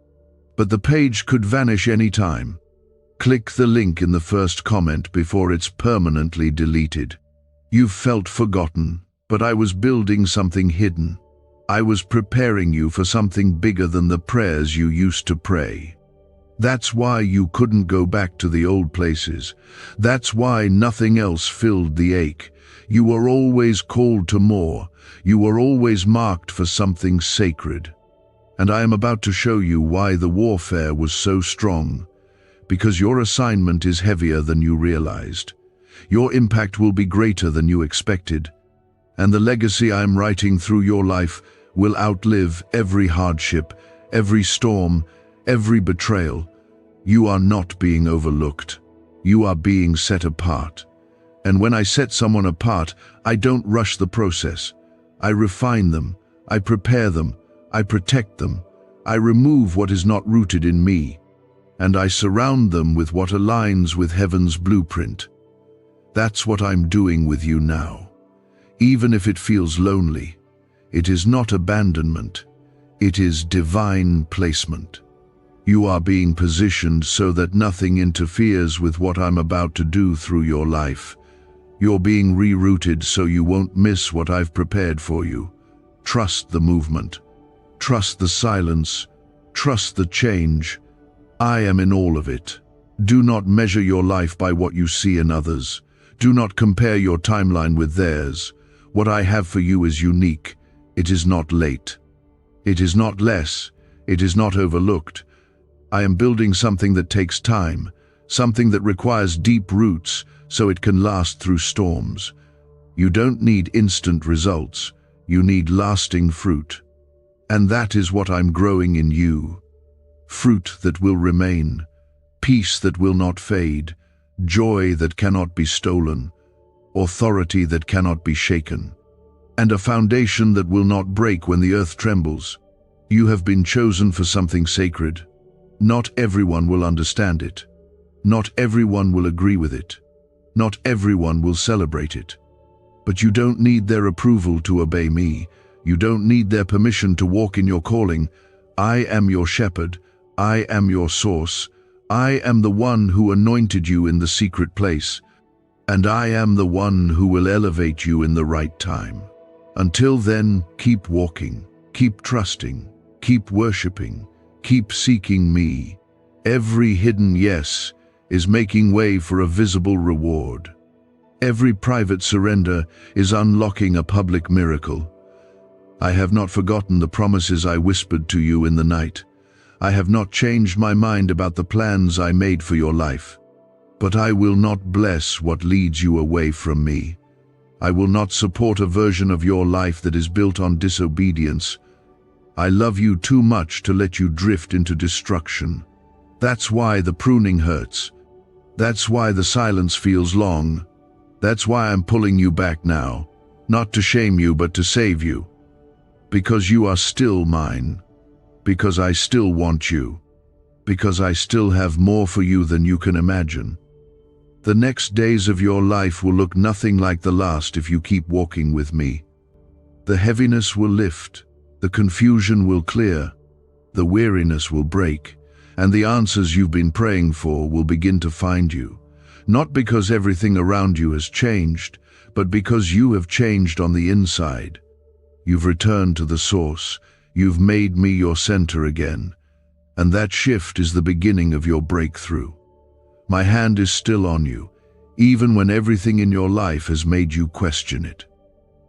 But the page could vanish any time. Click the link in the first comment before it's permanently deleted. You've felt forgotten, but I was building something hidden. I was preparing you for something bigger than the prayers you used to pray. That's why you couldn't go back to the old places. That's why nothing else filled the ache. You were always called to more. You were always marked for something sacred. And I am about to show you why the warfare was so strong. Because your assignment is heavier than you realized. Your impact will be greater than you expected. And the legacy I am writing through your life will outlive every hardship, every storm, every betrayal. You are not being overlooked. You are being set apart. And when I set someone apart, I don't rush the process. I refine them. I prepare them. I protect them. I remove what is not rooted in me. And I surround them with what aligns with heaven's blueprint. That's what I'm doing with you now. Even if it feels lonely, it is not abandonment. It is divine placement. You are being positioned so that nothing interferes with what I'm about to do through your life. You're being rerouted so you won't miss what I've prepared for you. Trust the movement. Trust the silence. Trust the change. I am in all of it. Do not measure your life by what you see in others. Do not compare your timeline with theirs. What I have for you is unique. It is not late. It is not less. It is not overlooked. I am building something that takes time, something that requires deep roots so it can last through storms. You don't need instant results. You need lasting fruit. And that is what I'm growing in you. Fruit that will remain, peace that will not fade, joy that cannot be stolen, authority that cannot be shaken, and a foundation that will not break when the earth trembles. You have been chosen for something sacred. Not everyone will understand it. Not everyone will agree with it. Not everyone will celebrate it. But you don't need their approval to obey me. You don't need their permission to walk in your calling. I am your shepherd. I am your source. I am the one who anointed you in the secret place. And I am the one who will elevate you in the right time. Until then, keep walking, keep trusting, keep worshiping, keep seeking me. Every hidden yes is making way for a visible reward. Every private surrender is unlocking a public miracle. I have not forgotten the promises I whispered to you in the night. I have not changed my mind about the plans I made for your life. But I will not bless what leads you away from me. I will not support a version of your life that is built on disobedience. I love you too much to let you drift into destruction. That's why the pruning hurts. That's why the silence feels long. That's why I'm pulling you back now. Not to shame you, but to save you. Because you are still mine. Because I still want you. Because I still have more for you than you can imagine. The next days of your life will look nothing like the last if you keep walking with me. The heaviness will lift, the confusion will clear, the weariness will break, and the answers you've been praying for will begin to find you. Not because everything around you has changed, but because you have changed on the inside. You've returned to the source. You've made me your center again. And that shift is the beginning of your breakthrough. My hand is still on you, even when everything in your life has made you question it.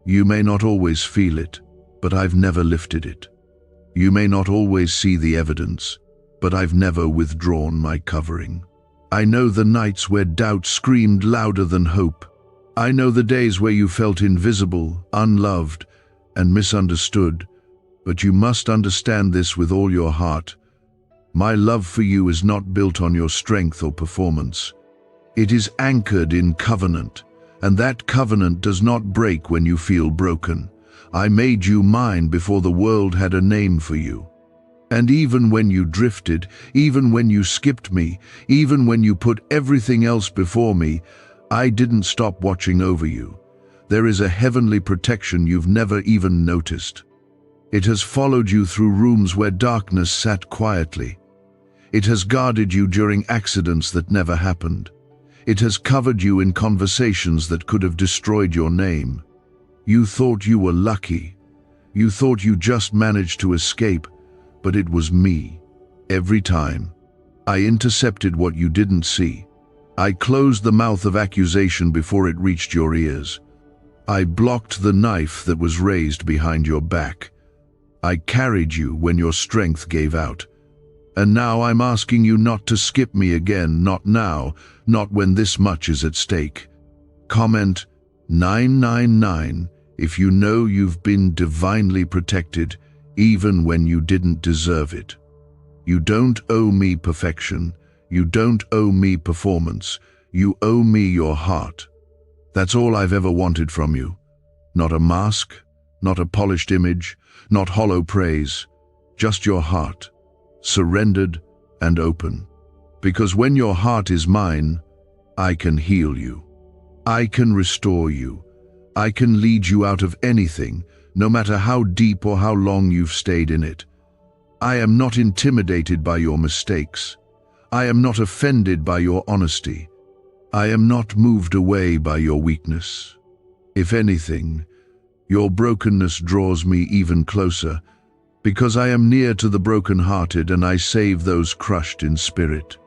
You may not always feel it, but I've never lifted it. You may not always see the evidence, but I've never withdrawn my covering. I know the nights where doubt screamed louder than hope. I know the days where you felt invisible, unloved, and misunderstood. But you must understand this with all your heart. My love for you is not built on your strength or performance. It is anchored in covenant, and that covenant does not break when you feel broken. I made you mine before the world had a name for you. And even when you drifted, even when you skipped me, even when you put everything else before me, I didn't stop watching over you. There is a heavenly protection you've never even noticed. It has followed you through rooms where darkness sat quietly. It has guarded you during accidents that never happened. It has covered you in conversations that could have destroyed your name. You thought you were lucky. You thought you just managed to escape, but it was me. Every time, I intercepted what you didn't see. I closed the mouth of accusation before it reached your ears. I blocked the knife that was raised behind your back. I carried you when your strength gave out. And now I'm asking you not to skip me again, not now, not when this much is at stake. Comment 999 if you know you've been divinely protected, even when you didn't deserve it. You don't owe me perfection. You don't owe me performance. You owe me your heart. That's all I've ever wanted from you. Not a mask, not a polished image, not hollow praise, just your heart, surrendered and open. Because when your heart is mine, I can heal you. I can restore you. I can lead you out of anything, no matter how deep or how long you've stayed in it. I am not intimidated by your mistakes. I am not offended by your honesty. I am not moved away by your weakness. If anything, your brokenness draws me even closer, because I am near to the broken-hearted and I save those crushed in spirit.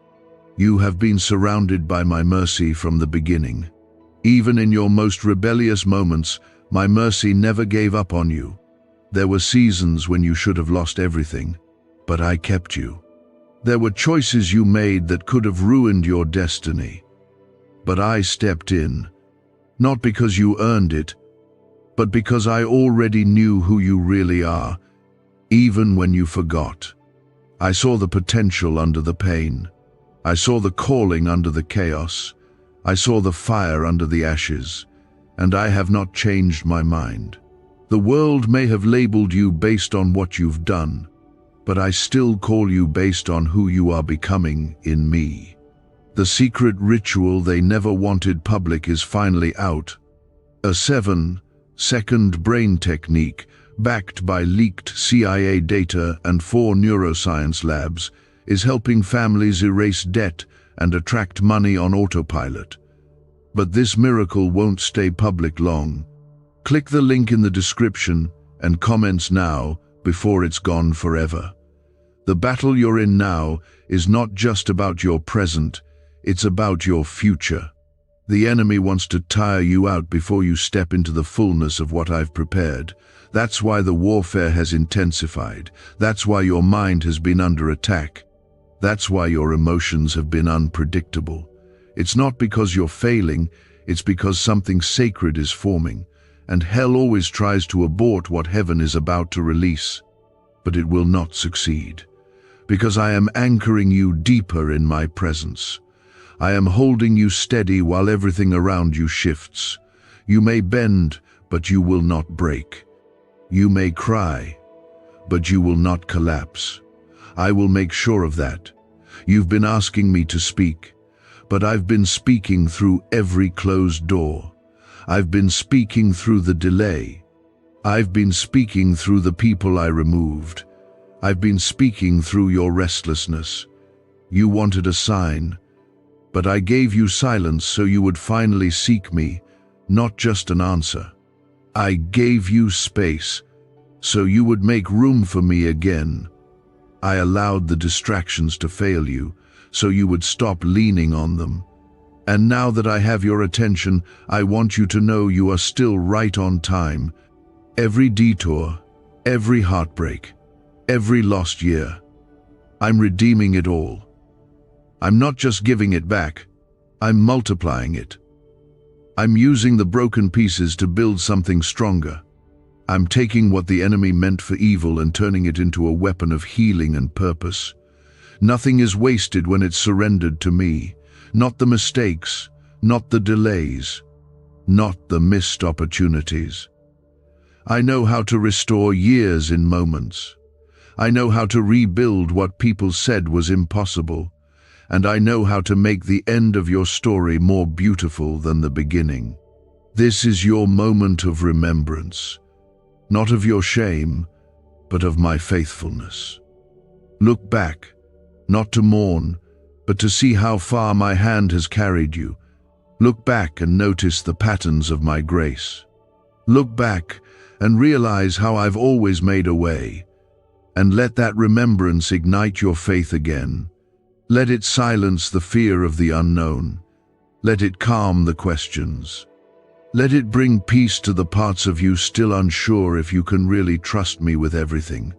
You have been surrounded by my mercy from the beginning. Even in your most rebellious moments, my mercy never gave up on you. There were seasons when you should have lost everything, but I kept you. There were choices you made that could have ruined your destiny. But I stepped in, not because you earned it, but because I already knew who you really are, even when you forgot. I saw the potential under the pain. I saw the calling under the chaos. I saw the fire under the ashes, and I have not changed my mind. The world may have labeled you based on what you've done, but I still call you based on who you are becoming in me. The secret ritual they never wanted public is finally out. A 7-second brain technique, backed by leaked CIA data and 4 neuroscience labs, is helping families erase debt and attract money on autopilot. But this miracle won't stay public long. Click the link in the description and comments now before it's gone forever. The battle you're in now is not just about your present, it's about your future. The enemy wants to tire you out before you step into the fullness of what I've prepared. That's why the warfare has intensified. That's why your mind has been under attack. That's why your emotions have been unpredictable. It's not because you're failing, it's because something sacred is forming, and hell always tries to abort what heaven is about to release. But it will not succeed, because I am anchoring you deeper in my presence. I am holding you steady while everything around you shifts. You may bend, but you will not break. You may cry, but you will not collapse. I will make sure of that. You've been asking me to speak, but I've been speaking through every closed door. I've been speaking through the delay. I've been speaking through the people I removed. I've been speaking through your restlessness. You wanted a sign, but I gave you silence so you would finally seek me, not just an answer. I gave you space so you would make room for me again. I allowed the distractions to fail you so you would stop leaning on them. And now that I have your attention, I want you to know you are still right on time. Every detour, every heartbreak, every lost year, I'm redeeming it all. I'm not just giving it back, I'm multiplying it. I'm using the broken pieces to build something stronger. I'm taking what the enemy meant for evil and turning it into a weapon of healing and purpose. Nothing is wasted when it's surrendered to me. Not the mistakes, not the delays, not the missed opportunities. I know how to restore years in moments. I know how to rebuild what people said was impossible. And I know how to make the end of your story more beautiful than the beginning. This is your moment of remembrance, not of your shame, but of my faithfulness. Look back, not to mourn, but to see how far my hand has carried you. Look back and notice the patterns of my grace. Look back and realize how I've always made a way, and let that remembrance ignite your faith again. Let it silence the fear of the unknown. Let it calm the questions. Let it bring peace to the parts of you still unsure if you can really trust me with everything.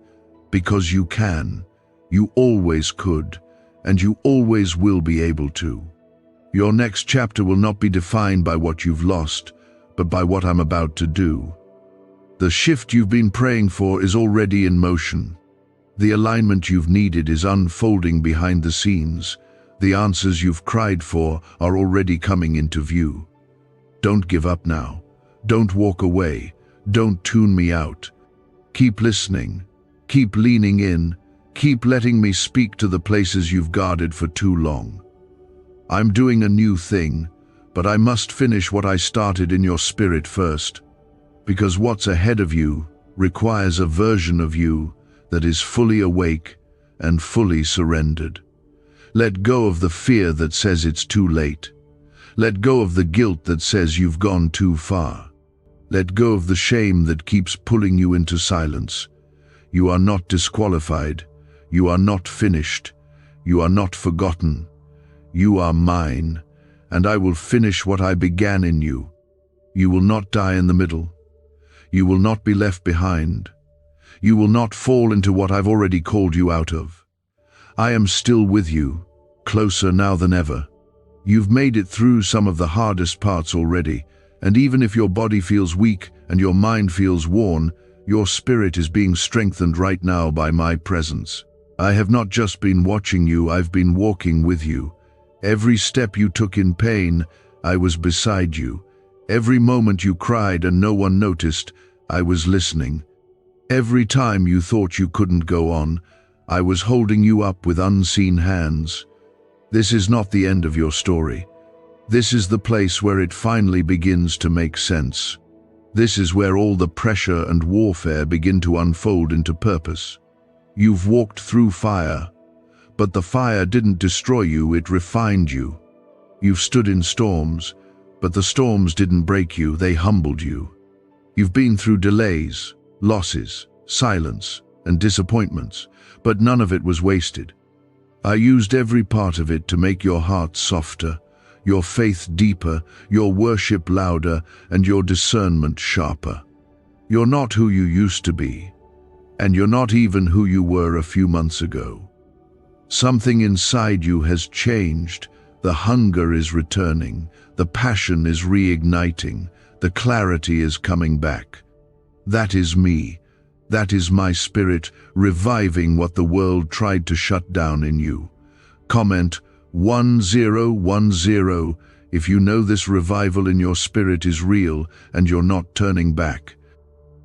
Because you can, you always could, and you always will be able to. Your next chapter will not be defined by what you've lost, but by what I'm about to do. The shift you've been praying for is already in motion. The alignment you've needed is unfolding behind the scenes. The answers you've cried for are already coming into view. Don't give up now. Don't walk away. Don't tune me out. Keep listening. Keep leaning in. Keep letting me speak to the places you've guarded for too long. I'm doing a new thing, but I must finish what I started in your spirit first, because what's ahead of you requires a version of you that is fully awake and fully surrendered. Let go of the fear that says it's too late. Let go of the guilt that says you've gone too far. Let go of the shame that keeps pulling you into silence. You are not disqualified. You are not finished. You are not forgotten. You are mine, and I will finish what I began in you. You will not die in the middle. You will not be left behind. You will not fall into what I've already called you out of. I am still with you, closer now than ever. You've made it through some of the hardest parts already, and even if your body feels weak and your mind feels worn, your spirit is being strengthened right now by my presence. I have not just been watching you, I've been walking with you. Every step you took in pain, I was beside you. Every moment you cried and no one noticed, I was listening. Every time you thought you couldn't go on, I was holding you up with unseen hands. This is not the end of your story. This is the place where it finally begins to make sense. This is where all the pressure and warfare begin to unfold into purpose. You've walked through fire, but the fire didn't destroy you, it refined you. You've stood in storms, but the storms didn't break you, they humbled you. You've been through delays, losses, silence, and disappointments, but none of it was wasted. I used every part of it to make your heart softer, your faith deeper, your worship louder, and your discernment sharper. You're not who you used to be, and you're not even who you were a few months ago. Something inside you has changed. The hunger is returning, the passion is reigniting, the clarity is coming back. That is me. That is my spirit reviving what the world tried to shut down in you. Comment 1010 if you know this revival in your spirit is real and you're not turning back.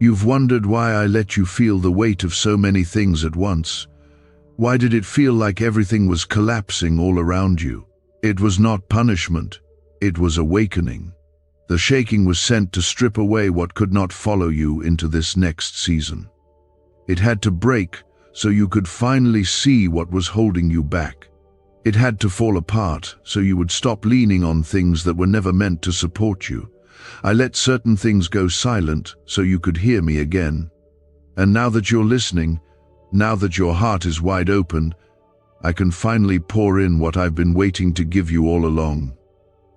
You've wondered why I let you feel the weight of so many things at once. Why did it feel like everything was collapsing all around you? It was not punishment. It was awakening. The shaking was sent to strip away what could not follow you into this next season. It had to break so you could finally see what was holding you back. It had to fall apart so you would stop leaning on things that were never meant to support you. I let certain things go silent so you could hear me again. And now that you're listening, now that your heart is wide open, I can finally pour in what I've been waiting to give you all along.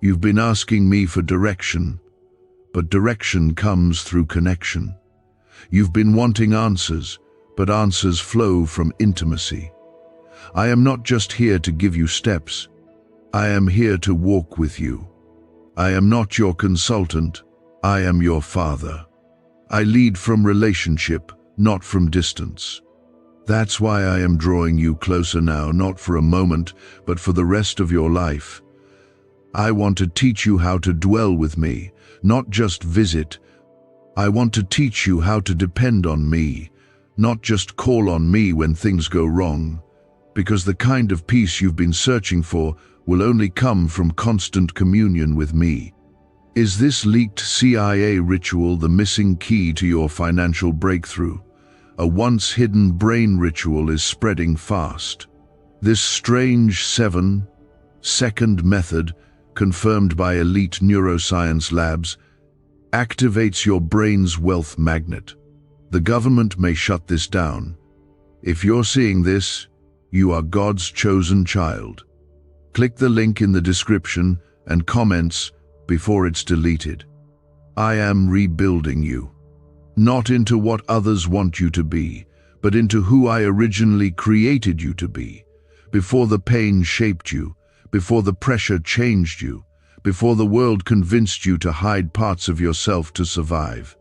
You've been asking me for direction, but direction comes through connection. You've been wanting answers, but answers flow from intimacy. I am not just here to give you steps. I am here to walk with you. I am not your consultant. I am your father. I lead from relationship, not from distance. That's why I am drawing you closer now, not for a moment, but for the rest of your life. I want to teach you how to dwell with me, not just visit. I want to teach you how to depend on me, not just call on me when things go wrong, because the kind of peace you've been searching for will only come from constant communion with me. Is this leaked CIA ritual the missing key to your financial breakthrough? A once-hidden brain ritual is spreading fast. This strange 7-second method, confirmed by elite neuroscience labs, activates your brain's wealth magnet. The government may shut this down. If you're seeing this, you are God's chosen child. Click the link in the description and comments before it's deleted. I am rebuilding you, not into what others want you to be, but into who I originally created you to be, before the pain shaped you, before the pressure changed you, before the world convinced you to hide parts of yourself to survive.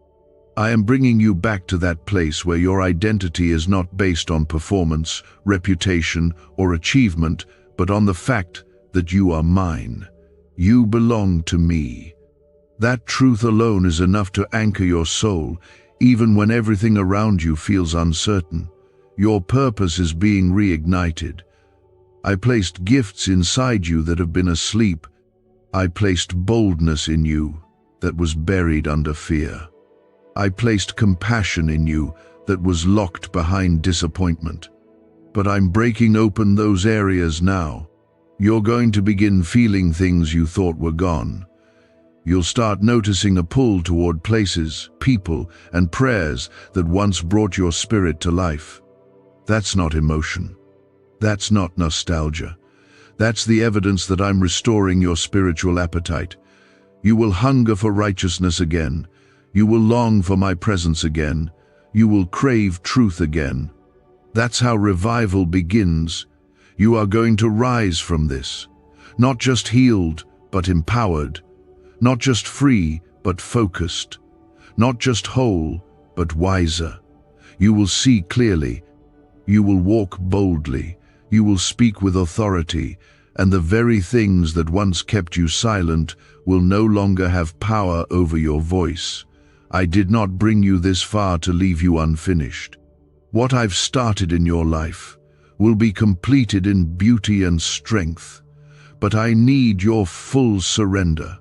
I am bringing you back to that place where your identity is not based on performance, reputation, or achievement, but on the fact that you are mine. You belong to me. That truth alone is enough to anchor your soul, even when everything around you feels uncertain. Your purpose is being reignited. I placed gifts inside you that have been asleep. I placed boldness in you that was buried under fear. I placed compassion in you that was locked behind disappointment. But I'm breaking open those areas now. You're going to begin feeling things you thought were gone. You'll start noticing a pull toward places, people, and prayers that once brought your spirit to life. That's not emotion. That's not nostalgia. That's the evidence that I'm restoring your spiritual appetite. You will hunger for righteousness again. You will long for my presence again. You will crave truth again. That's how revival begins. You are going to rise from this, not just healed, but empowered, not just free, but focused, not just whole, but wiser. You will see clearly. You will walk boldly. You will speak with authority, and the very things that once kept you silent will no longer have power over your voice. I did not bring you this far to leave you unfinished. What I've started in your life will be completed in beauty and strength, but I need your full surrender,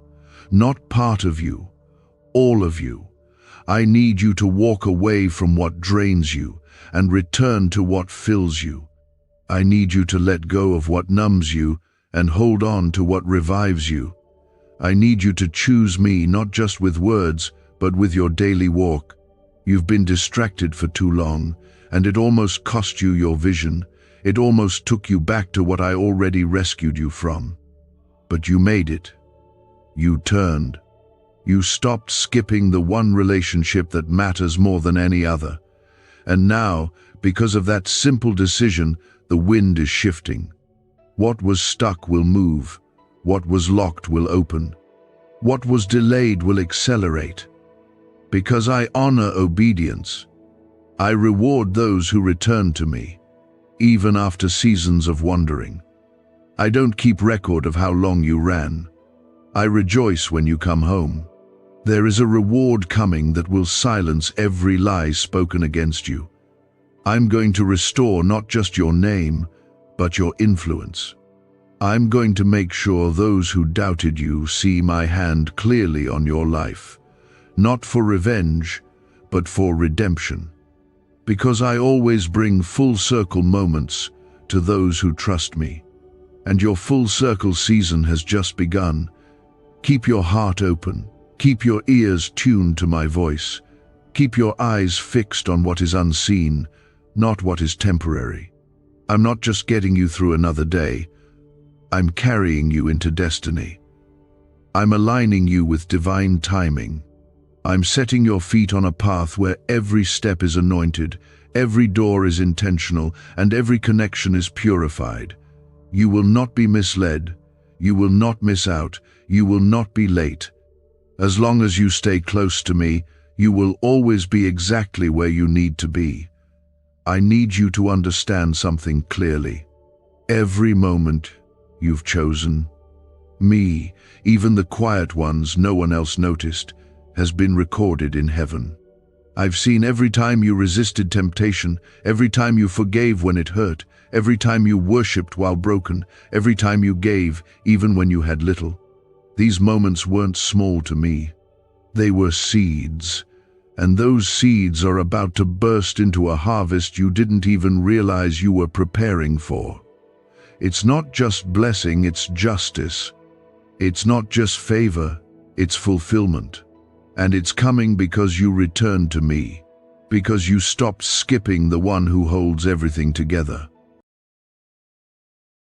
not part of you, all of you. I need you to walk away from what drains you and return to what fills you. I need you to let go of what numbs you and hold on to what revives you. I need you to choose me not just with words, but with your daily walk. You've been distracted for too long, and it almost cost you your vision. It almost took you back to what I already rescued you from. But you made it. You turned. You stopped skipping the one relationship that matters more than any other. And now, because of that simple decision, the wind is shifting. What was stuck will move. What was locked will open. What was delayed will accelerate. Because I honor obedience, I reward those who return to me, even after seasons of wandering. I don't keep record of how long you ran. I rejoice when you come home. There is a reward coming that will silence every lie spoken against you. I'm going to restore not just your name, but your influence. I'm going to make sure those who doubted you see my hand clearly on your life. Not for revenge, but for redemption. Because I always bring full circle moments to those who trust me. And your full circle season has just begun. Keep your heart open. Keep your ears tuned to my voice. Keep your eyes fixed on what is unseen, not what is temporary. I'm not just getting you through another day. I'm carrying you into destiny. I'm aligning you with divine timing. I'm setting your feet on a path where every step is anointed, every door is intentional, and every connection is purified. You will not be misled. You will not miss out. You will not be late. As long as you stay close to me, you will always be exactly where you need to be. I need you to understand something clearly. Every moment you've chosen me, even the quiet ones no one else noticed, has been recorded in heaven. I've seen every time you resisted temptation, every time you forgave when it hurt, every time you worshipped while broken, every time you gave, even when you had little. These moments weren't small to me. They were seeds, and those seeds are about to burst into a harvest you didn't even realize you were preparing for. It's not just blessing, it's justice. It's not just favor, it's fulfillment. And it's coming because you returned to me, because you stopped skipping the one who holds everything together.